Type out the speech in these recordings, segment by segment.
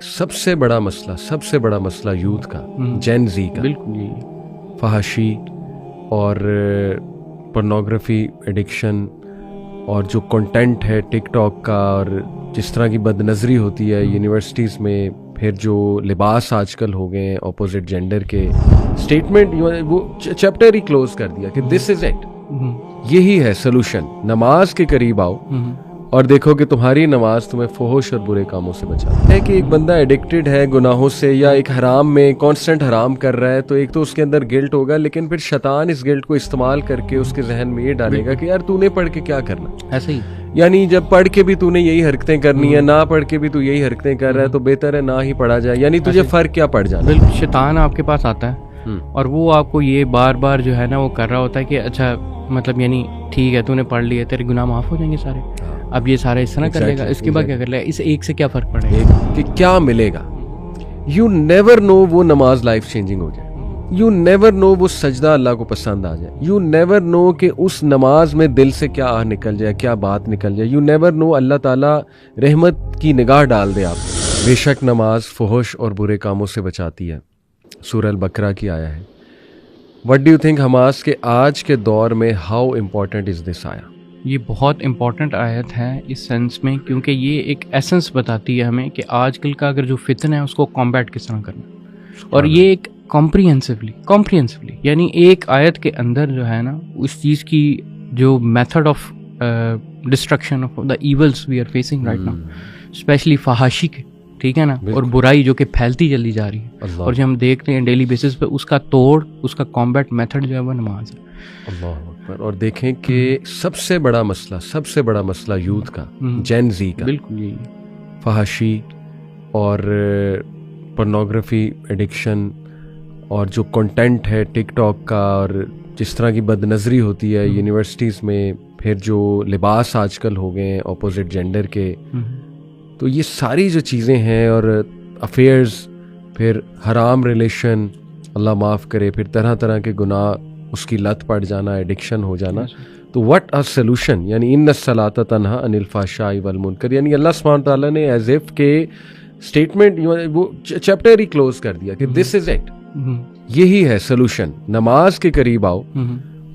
सबसे बड़ा मसला यूथ का, जेन जी का, बिल्कुल फहाशी और पोर्नोग्राफी एडिक्शन और जो कंटेंट है टिकटॉक का, और जिस तरह की बदनज़री होती है यूनिवर्सिटीज़ में, फिर जो लिबास आजकल हो गए हैं ऑपोजिट जेंडर के, स्टेटमेंट वो चैप्टर ही क्लोज कर दिया कि दिस इज इट, यही है सोल्यूशन। नमाज के करीब आओ और देखो कि तुम्हारी नमाज तुम्हें फहश और बुरे कामों से बचाती है। कि एक बंदा एडिक्टेड है गुनाहों से या एक हराम में कांस्टेंट हराम कर रहा है, तो एक तो उसके अंदर गिल्ट होगा, लेकिन फिर शैतान इस गिल्ट को इस्तेमाल करके उसके जहन में ये डालेगा कि यार तूने पढ़ के क्या करना, ऐसे ही। यानी जब पढ़ के भी तूने यही हरकतें करनी है, ना पढ़ के भी तू यही हरकतें कर रहा है, तो बेहतर है ना ही पढ़ा जाए। यानी तुझे फर्क क्या पड़ जाना। बिल्कुल, शैतान आपके पास आता है और वो आपको ये बार बार जो है ना वो कर रहा होता है कि अच्छा मतलब यानी ठीक है तूने पढ़ लिया, तेरे गुनाह माफ हो जाएंगे सारे, अब ये सारा इस तरह कर लेगा, इसके बाद क्या कर लेगा, इस एक से क्या फर्क पड़ेगा कि क्या मिलेगा। यू नेवर नो वो नमाज लाइफ चेंजिंग हो जाए, यू नेवर नो वो सजदा अल्लाह को पसंद आ जाए, यू नेवर नो कि उस नमाज में दिल से क्या आह निकल जाए, क्या बात निकल जाए, यू नेवर नो अल्लाह ताला रहमत की निगाह डाल दे आप। बेशक नमाज फहश और बुरे कामों से बचाती है, सूरह अल बकरा की आया है। What do you think Hamas के आज के दौर में हाउ इम्पोर्टेंट इज दिस आया? ये बहुत इम्पॉर्टेंट आयत है इस सेंस में, क्योंकि ये एक एसेंस बताती है हमें कि आजकल का अगर जो फितना है उसको कॉम्बैट किस तरह करना, और ये एक कॉम्प्रिहेंसिवली यानी एक आयत के अंदर जो है ना उस चीज़ की जो method of destruction of the evils we are facing right now, specially फहाशी के, ठीक है ना, और बुराई जो कि फैलती चली जा रही है, और जो हम देखते हैं डेली बेसिस पे उसका तोड़, उसका कॉम्बैट मेथड जो है वो नमाज है। अल्लाह अकबर। और देखें कि सबसे बड़ा मसला यूथ का, जेन जी का, बिल्कुल यही, फहाशी और पोर्नोग्राफी एडिक्शन और जो कंटेंट है टिकटॉक का, और जिस तरह की बदनज़री होती है यूनिवर्सिटीज़ में, फिर जो लिबास आजकल हो गए हैं ऑपोजिट जेंडर के, तो ये सारी जो चीज़ें हैं, और अफेयर्स, फिर हराम रिलेशन, अल्लाह माफ़ करे, फिर तरह तरह के गुनाह, उसकी लत पड़ जाना, एडिक्शन हो जाना, तो व्हाट अ सॉल्यूशन। यानी इन्न सलात तन्हा अनिल फ़ाहशाई वल मुनकर, यानी अल्लाह सुब्हान तआला ने एज इफ के स्टेटमेंट वो चैप्टर ही क्लोज कर दिया कि दिस इज इट, यही है सोल्यूशन। नमाज के करीब आओ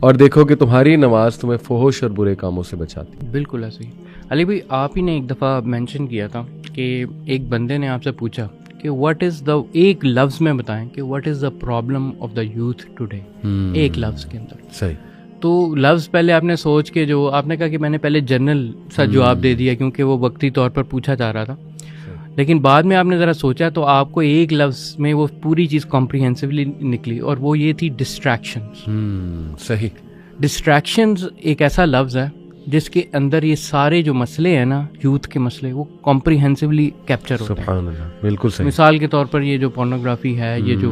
और देखो कि तुम्हारी नमाज तुम्हें फहश और बुरे कामों से बचाती है। बिल्कुल ऐसे ही। अली भाई, आप ही ने एक दफ़ा मेंशन किया था कि एक बंदे ने आपसे पूछा कि व्हाट इज़ द, एक लफ्ज़ में बताएं कि what is the problem of the youth today, एक लफ्ज़ के अंदर। सही। तो लफ्ज़ पहले आपने सोच के, जो आपने कहा कि मैंने पहले जनरल सा जवाब दे दिया क्योंकि वो वक्ती तौर पर पूछा जा रहा था, लेकिन बाद में आपने ज़रा सोचा तो आपको एक लफ्ज़ में वो पूरी चीज़ कॉम्प्रिहेंसिवली निकली, और वो ये थी डिस्ट्रैक्शंस। सही। डिस्ट्रैक्शंस एक ऐसा लफ्ज़ है जिसके अंदर ये सारे जो मसले हैं ना, यूथ के मसले, वो कॉम्प्रिहेंसिवली कैप्चर होते हैं। बिल्कुल सही। मिसाल के तौर पर ये जो पोर्नोग्राफी है, ये जो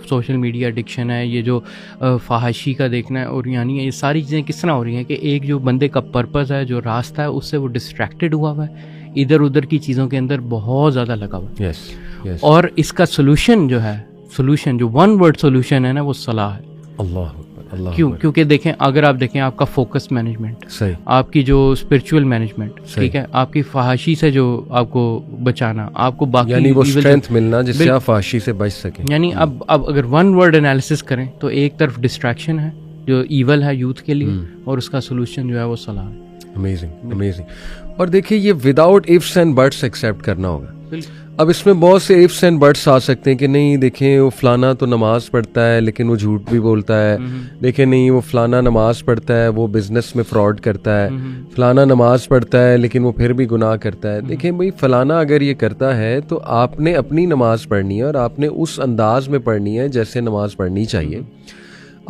सोशल मीडिया एडिक्शन है, ये जो फहाशी का देखना है, और यानी ये सारी चीज़ें किस तरह हो रही हैं कि एक जो बंदे का पर्पस है, जो रास्ता है, उससे वो डिस्ट्रैक्टेड हुआ हुआ है, इधर उधर की चीज़ों के अंदर बहुत ज़्यादा लगा हुआ है। और इसका सोल्यूशन जो वन वर्ड सोल्यूशन है ना, वो सलाह है। अल्लाह क्यों? क्योंकि देखें, अगर आप देखें आपका फोकस मैनेजमेंट, सही, आपकी जो स्पिरिचुअल मैनेजमेंट, ठीक है, आपकी फहाशी से जो आपको बचाना, आपको बाकी यानी वो स्ट्रेंथ मिलना जिससे आप फहाशी से बच सकें। यानी अब अगर वन वर्ड एनालिसिस करें तो एक तरफ डिस्ट्रैक्शन है जो ईवल है यूथ के लिए, और उसका सोल्यूशन जो है वो सलाह है। अमेजिंग। और देखिए, ये without ifs and buts except करना होगा। अब इसमें बहुत से इफ्स एंड बट्स आ सकते हैं कि नहीं देखें वो फलाना तो नमाज पढ़ता है लेकिन वो झूठ भी बोलता है, देखें नहीं वो फलाना नमाज पढ़ता है वो बिजनेस में फ्रॉड करता है, फलाना नमाज पढ़ता है लेकिन वो फिर भी गुनाह करता है। देखें भाई, फलाना अगर ये करता है तो आपने अपनी नमाज पढ़नी है, और आपने उस अंदाज में पढ़नी है जैसे नमाज पढ़नी चाहिए।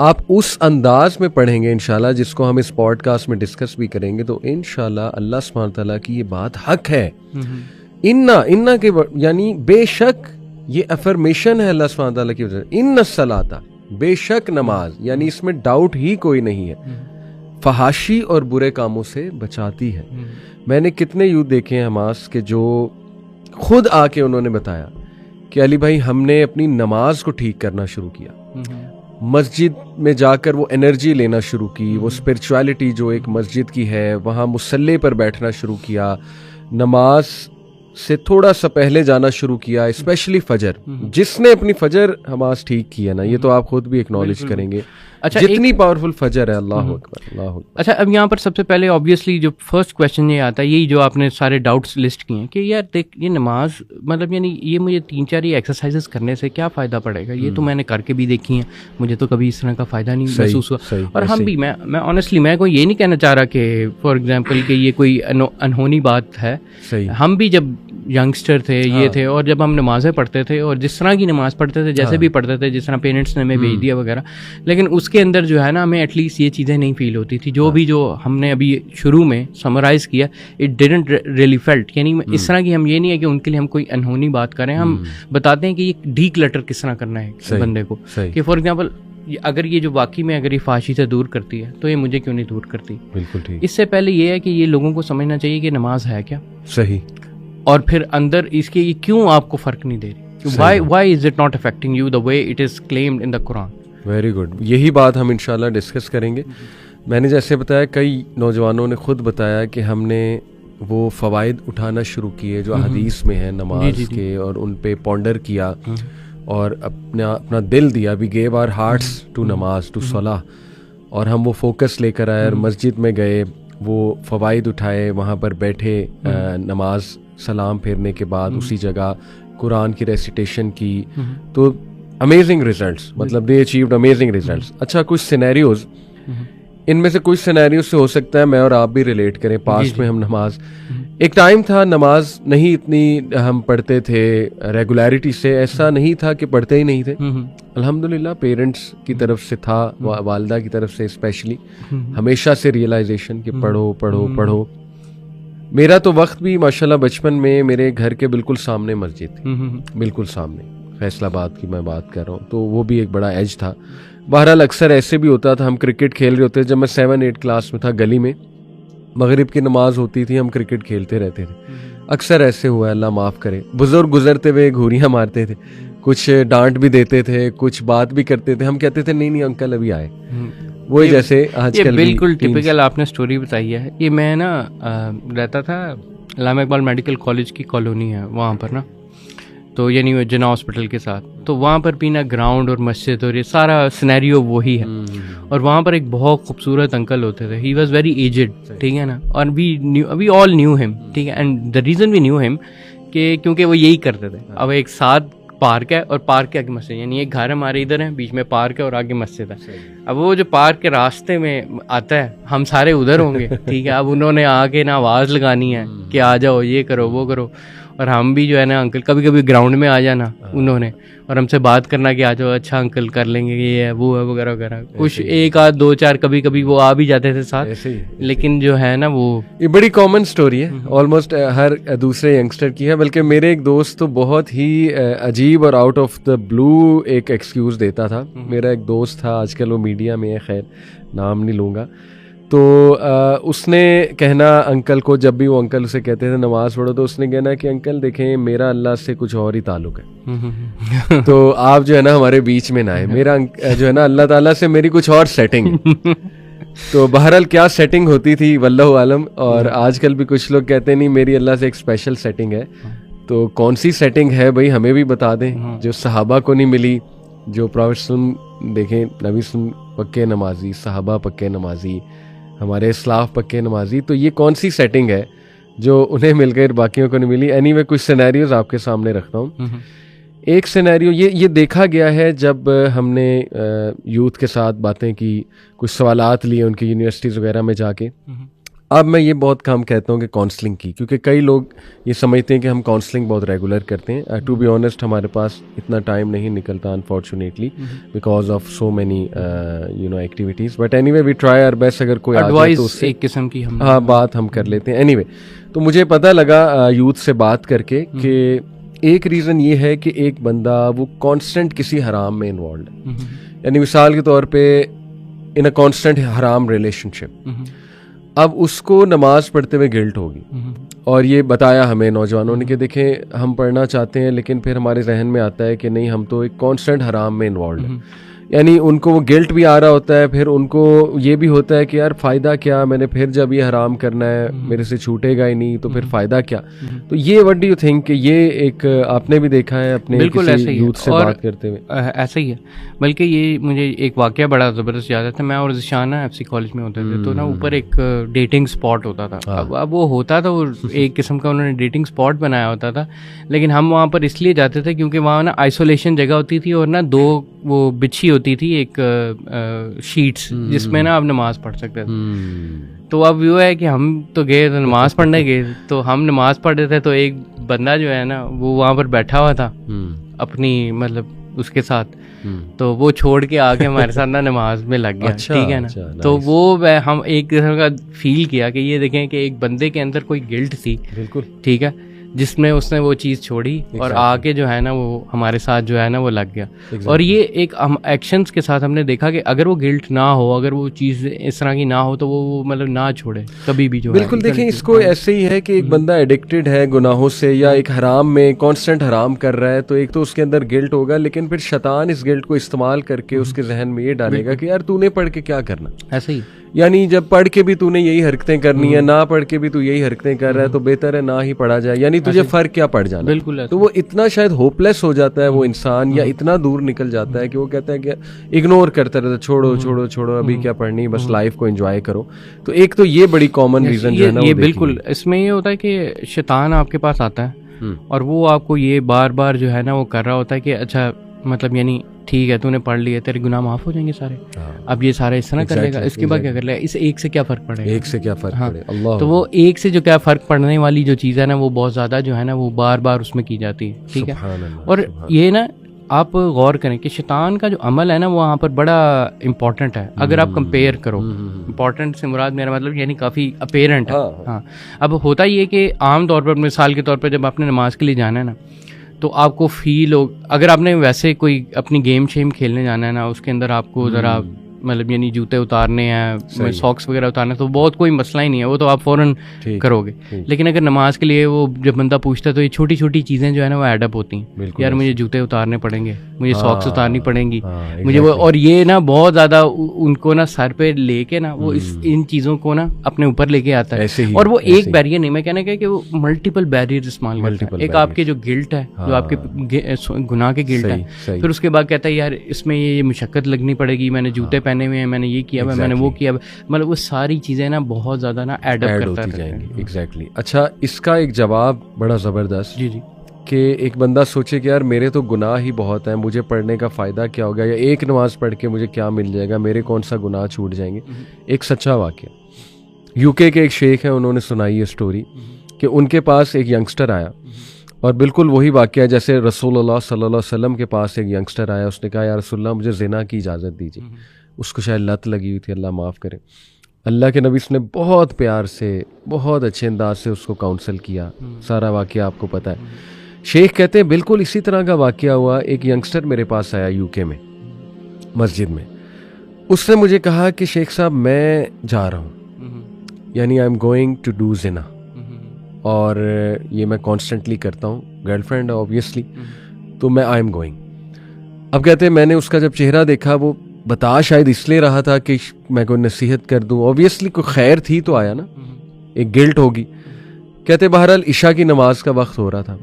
आप उस अंदाज में पढ़ेंगे इंशाल्लाह, जिसको हम इस पॉडकास्ट में डिस्कस भी करेंगे, तो इंशाल्लाह अल्लाह सुब्हान तआला की ये बात हक है। इन्ना के यानी बेशक ये अफर्मेशन है अल्लाह सुब्हान तआला की वजह से। इन्ना सलाता, बेशक नमाज, यानी इसमें डाउट ही कोई नहीं है, फहाशी और बुरे कामों से बचाती है। मैंने कितने यूथ देखे हैं हमास के जो खुद आके उन्होंने बताया कि अली भाई हमने अपनी नमाज को ठीक करना शुरू किया, मस्जिद में जाकर वो एनर्जी लेना शुरू की, वो स्पिरिचुअलिटी जो एक मस्जिद की है वहाँ मुसल्ले पर बैठना शुरू किया, नमाज से थोड़ा सा पहले जाना शुरू किया, स्पेशली फजर, जिसने अपनी फजर नमाज ठीक की है ना, ये तो आप खुद भी एक्नॉलेज करेंगे। अच्छा, जितनी पावरफुल फजर है, अल्लाह अकबर, अल्लाह अकबर। अच्छा, अब यहाँ पर सबसे पहले ऑब्वियसली जो फर्स्ट क्वेश्चन ये आता है, यही जो आपने सारे डाउट्स लिस्ट किए हैं कि यार देख, ये नमाज मतलब यानी ये मुझे 3-4 ये एक्सरसाइजेस करने से क्या फ़ायदा पड़ेगा, ये तो मैंने करके भी देखी हैं, मुझे तो कभी इस तरह का फ़ायदा नहीं महसूस हुआ। और हम भी, मैं ऑनेस्टली मैं कोई ये नहीं कहना चाह रहा कि फॉर एग्जांपल कि ये कोई अनहोनी बात है। हम भी जब यंगस्टर थे ये थे, और जब हम नमाज़ें पढ़ते थे और जिस तरह की नमाज़ पढ़ते थे, जैसे भी पढ़ते थे, जिस तरह पेरेंट्स ने हमें भेज दिया वगैरह, लेकिन उसके अंदर जो है ना हमें एटलीस्ट ये चीज़ें नहीं फील होती थी। जो भी जो हमने अभी शुरू में समराइज़ किया, इट डिडंट रियली फेल्ट, यानी इस तरह की हम ये नहीं है कि उनके लिए हम कोई अनहोनी बात करें, हम बताते हैं कि ये डी क्लटर किस तरह करना है बंदे को। कि फॉर एग्जाम्पल अगर ये जो वाकई में अगर ये फाशी से दूर करती है तो ये मुझे क्यों नहीं दूर करती। बिल्कुल ठीक। इससे पहले ये है कि ये लोगों को समझना चाहिए कि नमाज है क्या, सही, और फिर अंदर इसके ये क्यों आपको फ़र्क नहीं दे रही, why is it not affecting you the way it is claimed in the Quran. Very good, यही बात हम इंशाल्लाह डिस्कस करेंगे। मैंने जैसे बताया, कई नौजवानों ने खुद बताया कि हमने वो फ़वाइद उठाना शुरू किए जो हदीस में है नमाज के, और उन पे पॉन्डर किया और अपना दिल दिया। We gave our hearts to namaz, to salah, और हम वो फोकस लेकर आए और मस्जिद में गए, वो फ़वाइद उठाए, वहाँ पर बैठे, नमाज सलाम फेरने के बाद उसी जगह कुरान की रेसिटेशन की, तो अमेजिंग रिजल्ट्स, मतलब दे अचीव्ड अमेजिंग रिजल्ट्स। अच्छा, कुछ सिनेरियोज, इनमें से कुछ सिनेरियोज से हो सकता है मैं और आप भी रिलेट करें। पास्ट में हम नमाज, एक टाइम था नमाज नहीं इतनी हम पढ़ते थे रेगुलरिटी से, ऐसा नहीं था कि पढ़ते ही नहीं थे। अल्हम्दुलिल्लाह पेरेंट्स की तरफ से था, वालिदा की तरफ से स्पेशली हमेशा से रियलाइजेशन कि पढ़ो पढ़ो पढ़ो। मेरा तो वक्त भी माशाल्लाह बचपन में मेरे घर के बिल्कुल सामने मस्जिद थी, बिल्कुल सामने, फैसलाबाद की मैं बात कर रहा हूँ, तो वो भी एक बड़ा एज था। बहरहाल अक्सर ऐसे भी होता था, हम क्रिकेट खेल रहे होते, जब मैं 7-8 क्लास में था, गली में मगरिब की नमाज होती थी, हम क्रिकेट खेलते रहते थे। अक्सर ऐसे हुआ है, अल्लाह माफ़ करे, बुजुर्ग गुजरते हुए घूरियाँ मारते थे, कुछ डांट भी देते थे, कुछ बात भी करते थे, हम कहते थे नहीं नहीं अंकल अभी आए, वही जैसे आजकल। बिल्कुल टिपिकल आपने स्टोरी बताई है। ये मैं ना रहता था अल्लामा इकबाल मेडिकल कॉलेज की कॉलोनी है वहाँ पर ना, तो यानी जना हॉस्पिटल के साथ, तो वहाँ पर भी ना ग्राउंड और मस्जिद और ये सारा सिनेरियो वही है। और वहाँ पर एक बहुत खूबसूरत अंकल होते थे, ही वॉज वेरी एजेड, ठीक है ना, और वी ऑल न्यू हिम, ठीक है, and the reason we knew him कि क्योंकि वो यही करते थे। अब एक साथ पार्क है और पार्क के आगे मस्जिद, यानी एक घर हमारे इधर है, बीच में पार्क है और आगे मस्जिद है। अब वो जो पार्क के रास्ते में आता है, हम सारे उधर होंगे, ठीक है, अब उन्होंने आके ना आवाज़ लगानी है कि आ जाओ, ये करो वो करो, और हम भी जो है ना अंकल कभी कभी ग्राउंड में आ जाना उन्होंने, और हमसे बात करना कि आ जाओ, अच्छा अंकल कर लेंगे, ये है वो है वगैरह वगैरह। कुछ एक आध दो चार कभी कभी वो आ भी जाते थे साथ, लेकिन जो है ना वो ये बड़ी कॉमन स्टोरी है, ऑलमोस्ट हर दूसरे यंगस्टर की है। बल्कि मेरे एक दोस्त तो बहुत ही अजीब और आउट ऑफ द ब्लू एक एक्सक्यूज़ देता था। मेरा एक दोस्त था, आजकल वो मीडिया में है, खैर नाम नहीं लूँगा, तो उसने कहना अंकल को, जब भी वो अंकल उसे कहते थे नमाज पढ़ो, तो उसने कहना कि अंकल देखें मेरा अल्लाह से कुछ और ही ताल्लुक है, तो आप जो है ना हमारे बीच में ना आए, मेरा जो है ना अल्लाह ताला से मेरी कुछ और सेटिंग है। तो बहरहाल क्या सेटिंग होती थी वल्लाहु आलम, और आजकल भी कुछ लोग कहते नहीं मेरी अल्लाह से एक स्पेशल सेटिंग है। तो कौन सी सेटिंग है भाई, हमें भी बता दें, जो सहाबा को नहीं मिली, जो प्रॉफिट देखें, नबी सुन पक्के नमाजी, सहाबा पक्के नमाजी, हमारे इस्लाफ पक्के नमाजी, तो ये कौन सी सेटिंग है जो उन्हें मिल गई बाकियों को नहीं मिली। एनीवे कुछ सिनेरियोज आपके सामने रखता हूँ। एक सिनेरियो ये देखा गया है जब हमने यूथ के साथ बातें की, कुछ सवालात लिए उनकी यूनिवर्सिटीज़ वगैरह में जाके। अब मैं ये बहुत कम कहता हूँ कि काउंसलिंग की, क्योंकि कई लोग ये समझते हैं कि हम काउंसलिंग बहुत रेगुलर करते हैं। टू बी ऑनेस्ट हमारे पास इतना टाइम नहीं निकलता unfortunately because of so many activities, but anyway we try our best. अगर कोई एडवाइस तो उससे एक किस्म की हम बात हम कर लेते हैं। एनीवे तो मुझे पता लगा यूथ से बात करके कि एक रीज़न ये है कि एक बंदा वो कांस्टेंट किसी हराम में इन्वॉल्व है, यानी मिसाल के तौर पे इन अ कांस्टेंट हराम रिलेशनशिप। अब उसको नमाज पढ़ते हुए गिल्ट होगी, और ये बताया हमें नौजवानों ने कि देखें हम पढ़ना चाहते हैं लेकिन फिर हमारे जहन में आता है कि नहीं हम तो एक कांस्टेंट हराम में इन्वॉल्व हैं। यानी उनको वो गिल्ट भी आ रहा होता है, फिर उनको ये भी होता है कि यार फ़ायदा क्या, मैंने फिर जब ये हराम करना है मेरे से छूटेगा ही नहीं, तो फिर फ़ायदा क्या। तो ये व्हाट डू यू थिंक कि ये एक आपने भी देखा है अपने बिल्कुल किसी ऐसा ही यूथ से और बात करते हुए? ऐसा ही है। बल्कि ये मुझे एक वाकया बड़ा ज़बरदस्त याद आता है। मैं और ज़िशान ना FC कॉलेज में होते थे, तो ना ऊपर एक डेटिंग स्पॉट होता था। अब वो होता था, वो एक किस्म का उन्होंने डेटिंग स्पॉट बनाया होता था, लेकिन हम वहाँ पर इसलिए जाते थे क्योंकि वहाँ ना आइसोलेशन जगह होती थी और ना 2 वो बिछी होती थी एक शीट्स, जिसमें ना आप नमाज पढ़ सकते थे। तो अब वो है कि हम तो गए तो नमाज पढ़ने गए, तो हम नमाज पढ़ रहे थे, तो एक बंदा जो है ना वो वहाँ पर बैठा हुआ था अपनी मतलब उसके साथ, तो वो छोड़ के आके हमारे साथ ना नमाज में लग गया। ठीक है ना। तो वो हम एक किस्म का फील किया कि ये देखें कि एक बंदे के अंदर कोई गिल्ट थी, बिल्कुल ठीक है, जिसमें उसने वो चीज़ छोड़ी और आके जो है ना वो हमारे साथ जो है ना वो लग गया। और ये एक हम एक्शंस के साथ हमने देखा कि अगर वो गिल्ट ना हो, अगर वो चीज़ इस तरह की ना हो, तो वो मतलब ना छोड़े कभी भी जो बिल्कुल। देखें, इसको ऐसे ही है कि एक बंदा एडिक्टेड है गुनाहों से या एक हराम में कांस्टेंट हराम कर रहा है, तो एक तो उसके अंदर गिल्ट होगा, लेकिन फिर शैतान इस गिल्ट को इस्तेमाल करके उसके जहन में ये डालेगा कि यार तूने पढ़ के क्या करना। ऐसे ही, यानी जब पढ़ के भी तूने यही हरकतें करनी है, ना पढ़ के भी तू यही हरकतें कर रहा है, तो बेहतर है ना ही पढ़ा जाए। यानी तुझे फर्क क्या पड़ जाना। बिल्कुल। तो वो इतना शायद होपलेस हो जाता है वो इंसान, या इतना दूर निकल जाता है कि वो कहता है कि इग्नोर करता रहता है, छोड़ो छोड़ो छोड़ो, अभी क्या पढ़नी, बस लाइफ को एंजॉय करो। तो एक तो ये बड़ी कॉमन रीजन जो है ना, ये बिल्कुल इसमें ये होता है कि शैतान आपके पास आता है और वो आपको ये बार बार जो है ना वो कर रहा होता है कि अच्छा मतलब यानी ठीक है तूने पढ़ लिया, तेरे गुनाह माफ हो जाएंगे सारे, अब ये सारा इस तरह कर लेगा, इसके बाद क्या कर लेगा, इस एक से क्या फर्क पड़ेगा, एक से क्या फर्क पड़ेगा। अल्लाह। तो वो एक से जो क्या फर्क पड़ने वाली जो चीज़ है ना वो बहुत ज़्यादा जो है ना वो बार बार उसमें की जाती है। ठीक है। और ये ना आप गौर करें कि शैतान का जो अमल है ना वो वहाँ पर बड़ा इम्पॉर्टेंट है। अगर आप कंपेयर करो, इम्पॉर्टेंट से मुराद मेरा मतलब यानी काफ़ी अपेरेंट है। हाँ। अब होता ये कि आम तौर पर मिसाल के तौर पर जब आपने नमाज के लिए जाना है ना, तो आपको फील हो, अगर आपने वैसे कोई अपनी गेम शेम खेलने जाना है ना, उसके अंदर आपको ज़रा मतलब यानी जूते उतारने हैं, सॉक्स वगैरह उतारने, तो बहुत कोई मसला ही नहीं है, वो तो आप फ़ौरन करोगे। लेकिन अगर नमाज के लिए वो जब बंदा पूछता है तो ये छोटी छोटी चीज़ें जो है ना वो एडअप होती हैं। यार मुझे जूते उतारने पड़ेंगे, मुझे सॉक्स उतारनी पड़ेंगी, मुझे वो, और ये ना बहुत ज़्यादा उनको ना सर पे लेके ना वो इन चीज़ों को ना अपने ऊपर लेके आता है। और वो एक बैरियर नहीं, मैं कहना कि वो मल्टीपल बैरियर इस्तेमाल करता है। एक आपके जो गिल्ट है, जो आपके गुनाह के गिल्ट है, फिर उसके बाद कहता है यार इसमें ये मुशक्कत लगनी पड़ेगी, मैंने जूते पहने हुए हैं, मैंने ये किया हुआ, मैंने वो किया, मतलब वो सारी चीजें ना बहुत ज्यादा ना एड करता जाएंगी। एग्जैक्टली। अच्छा, इसका एक जवाब बड़ा जबरदस्त जी कि एक बंदा सोचे कि यार मेरे तो गुनाह ही बहुत हैं, मुझे पढ़ने का फ़ायदा क्या होगा, या एक नमाज पढ़ के मुझे क्या मिल जाएगा, मेरे कौन सा गुनाह छूट जाएंगे। एक सच्चा वाक़या, यूके के एक शेख हैं, उन्होंने सुनाई ये स्टोरी कि उनके पास एक यंगस्टर आया, और बिल्कुल वही वाक़या जैसे रसूलुल्लाह सल्लल्लाहु अलैहि वसल्लम के पास एक यंगस्टर आया, उसने कहा या रसूलल्लाह मुझे ज़िना की इजाज़त दीजिए। उसको शायद लत लगी हुई थी, अल्लाह माफ़ करे। अल्लाह के नबी ने बहुत प्यार से, बहुत अच्छे अंदाज से उसको काउंसल किया। सारा वाक़या आपको पता है। शेख कहते हैं बिल्कुल इसी तरह का वाक़या हुआ। एक यंगस्टर मेरे पास आया यूके में, मस्जिद में। उसने मुझे कहा कि शेख साहब मैं जा रहा हूँ, यानी I am going to do ज़िना, और ये मैं कॉन्स्टेंटली करता हूँ, गर्लफ्रेंड ऑब्वियसली, तो मैं आई एम गोइंग। अब कहते हैं मैंने उसका जब चेहरा देखा, वो बता शायद इसलिए रहा था कि मैं कोई नसीहत कर दूं, ऑब्वियसली कोई खैर थी तो आया ना, एक गिल्ट होगी। कहते बहरहाल इशा की नमाज का वक्त हो रहा था,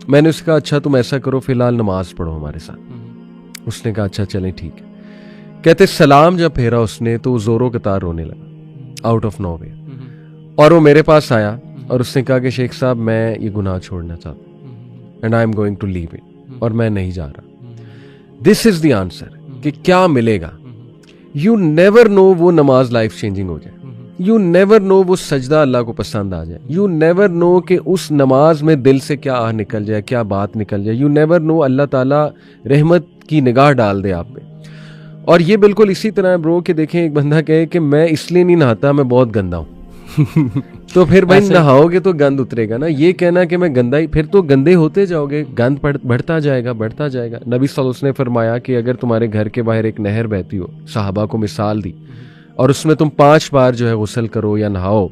मैंने उससे कहा अच्छा तुम ऐसा करो फिलहाल नमाज पढ़ो हमारे साथ। उसने कहा अच्छा चलें ठीक है। कहते सलाम जब फेरा उसने तो ज़ोरों कतार रोने लगा, आउट ऑफ नोवेयर, और वो मेरे पास आया और उसने कहा कि शेख साहब मैं ये गुनाह छोड़ना चाहता हूँ, and I am going to leave it, और मैं नहीं जा रहा। दिस इज द आंसर कि क्या मिलेगा। यू नेवर नो वो नमाज लाइफ चेंजिंग हो जाए, यू नेवर नो वो सजदा अल्लाह को पसंद आ जाए, यू नेवर नो कि उस नमाज में दिल से क्या आह निकल जाए, क्या बात निकल जाए, यू नेवर नो अल्लाह ताला रहमत की निगाह डाल दे आप पे। और ये बिल्कुल इसी तरह है ब्रो कि देखें एक बंदा कहे कि मैं इसलिए नहीं नहाता, मैं बहुत गंदा हूँ तो फिर भाई नहाओगे तो गंद उतरेगा ना। ये कहना कि मैं गंदा ही, फिर तो गंदे होते जाओगे, गंद बढ़ता जाएगा बढ़ता जाएगा। नबी सल्लल्लाहु अलैहि वसल्लम ने फरमाया कि अगर तुम्हारे घर के बाहर एक नहर बहती हो, सहाबा को मिसाल दी, और उसमें तुम 5 बार जो है गुस्ल करो या नहाओ,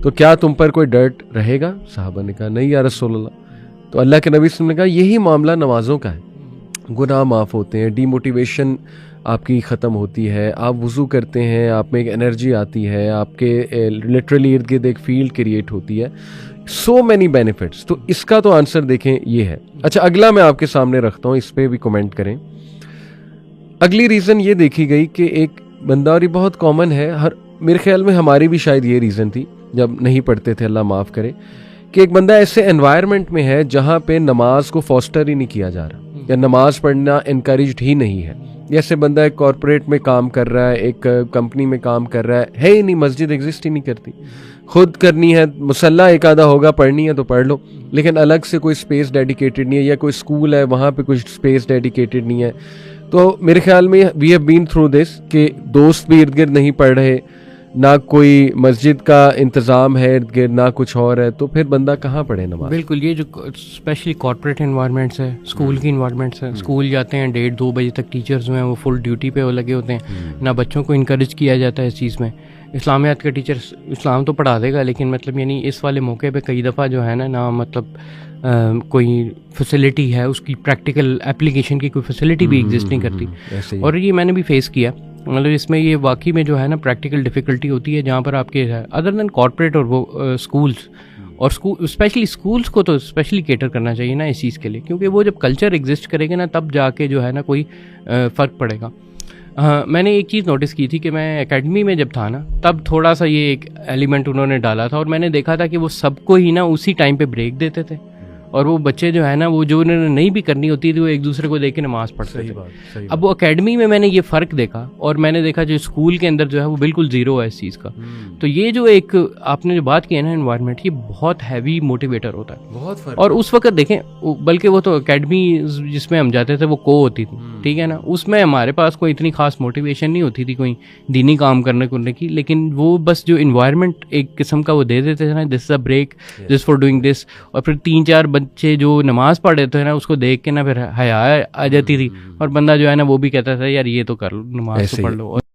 तो क्या तुम पर कोई डर्ट रहेगा? सहाबा ने कहा नहीं या रसूलल्लाह। तो अल्लाह के नबी सल्लल्लाहु अलैहि वसल्लम ने कहा यही मामला नमाजों का है, गुनाह माफ़ होते हैं, डीमोटिवेशन आपकी ख़त्म होती है, आप वज़ू करते हैं, आप में एक एनर्जी आती है, आपके लिटरली इर्द गिर्द एक फील्ड क्रिएट होती है, सो मैनी बेनिफिट्स। तो इसका तो आंसर देखें ये है। अच्छा, अगला मैं आपके सामने रखता हूँ, इस पर भी कमेंट करें। अगली रीज़न ये देखी गई कि एक बंदा, और ये बहुत कॉमन है, हर मेरे ख्याल में हमारी भी शायद ये रीज़न थी जब नहीं पढ़ते थे, अल्लाह माफ़ करे, कि एक बंदा ऐसे एनवायरनमेंट में है जहाँ पे नमाज को फॉस्टर ही नहीं किया जा रहा या नमाज पढ़ना इनकरेज्ड ही नहीं है। जैसे बंदा एक कॉरपोरेट में काम कर रहा है, एक कंपनी में काम कर रहा है ही नहीं, मस्जिद एग्जिस्ट ही नहीं करती, खुद करनी है, मुसल्ला एक आधा होगा, पढ़नी है तो पढ़ लो, लेकिन अलग से कोई स्पेस डेडिकेटेड नहीं है, या कोई स्कूल है वहाँ पे कुछ स्पेस डेडिकेटेड नहीं है। तो मेरे ख्याल में we have been through this कि दोस्त भी इर्द गिर्द नहीं पढ़ रहे, ना कोई मस्जिद का इंतज़ाम है इर्द गिर्द, ना कुछ और है, तो फिर बंदा कहाँ पढ़े नमाज। बिल्कुल, ये जो स्पेशली कॉर्पोरेट इन्वायरमेंट्स है, स्कूल की इन्वायरमेंट्स है, स्कूल जाते हैं 1:30-2 बजे तक, टीचर्स जो हैं वो फुल ड्यूटी पे वो लगे होते हैं, ना बच्चों को इनकरेज किया जाता है इस चीज़ में। इस्लामियात का टीचर इस्लाम तो पढ़ा देगा, लेकिन मतलब यानी इस वाले मौके पे कई दफ़ा जो है ना मतलब कोई फैसिलिटी है, उसकी प्रैक्टिकल एप्लीकेशन की कोई फैसिलिटी भी एग्जिस्ट नहीं करती। और ये मैंने भी फेस किया, मतलब इसमें ये वाकई में जो है ना प्रैक्टिकल डिफ़िकल्टी होती है, जहाँ पर आपके अदर देन कॉर्पोरेट और वो स्कूल्स, और स्कूल स्पेशली स्कूल्स को तो स्पेशली केटर करना चाहिए ना इस चीज़ के लिए, क्योंकि वो जब कल्चर एग्जिस्ट करेगा ना तब जाके जो है ना कोई फ़र्क पड़ेगा। मैंने एक चीज़ नोटिस की थी कि मैं एकेडमी में जब था ना तब थोड़ा सा ये एक एलिमेंट उन्होंने डाला था, और मैंने देखा था कि वो सबको ही ना उसी टाइम पे ब्रेक देते थे, और वो बच्चे जो है ना वो जो उन्होंने नहीं भी करनी होती थी वो एक दूसरे को देख के नमाज पढ़ते थे। अब वो एकेडमी में मैंने ये फ़र्क देखा, और मैंने देखा जो स्कूल के अंदर जो है वो बिल्कुल ज़ीरो है इस चीज़ का। तो ये जो एक आपने जो बात की है ना एनवायरनमेंट, ये बहुत हैवी मोटिवेटर होता है, बहुत फर्क। और उस वक्त देखें, बल्कि वो तो एकेडमी जिसमें हम जाते थे वो को होती थी, ठीक है ना, उसमें हमारे पास कोई इतनी खास मोटिवेशन नहीं होती थी कोई दीनी काम करने की, लेकिन वो बस जो इन्वायरमेंट एक किस्म का वो दे देते थे ना, this is a break, this for doing this, और फिर 3-4 बच्चे जो नमाज पढ़ रहे थे ना उसको देख के ना फिर हया आ जाती थी, और बंदा जो है ना वो भी कहता था यार ये तो कर लो, नमाज तो पढ़ लो।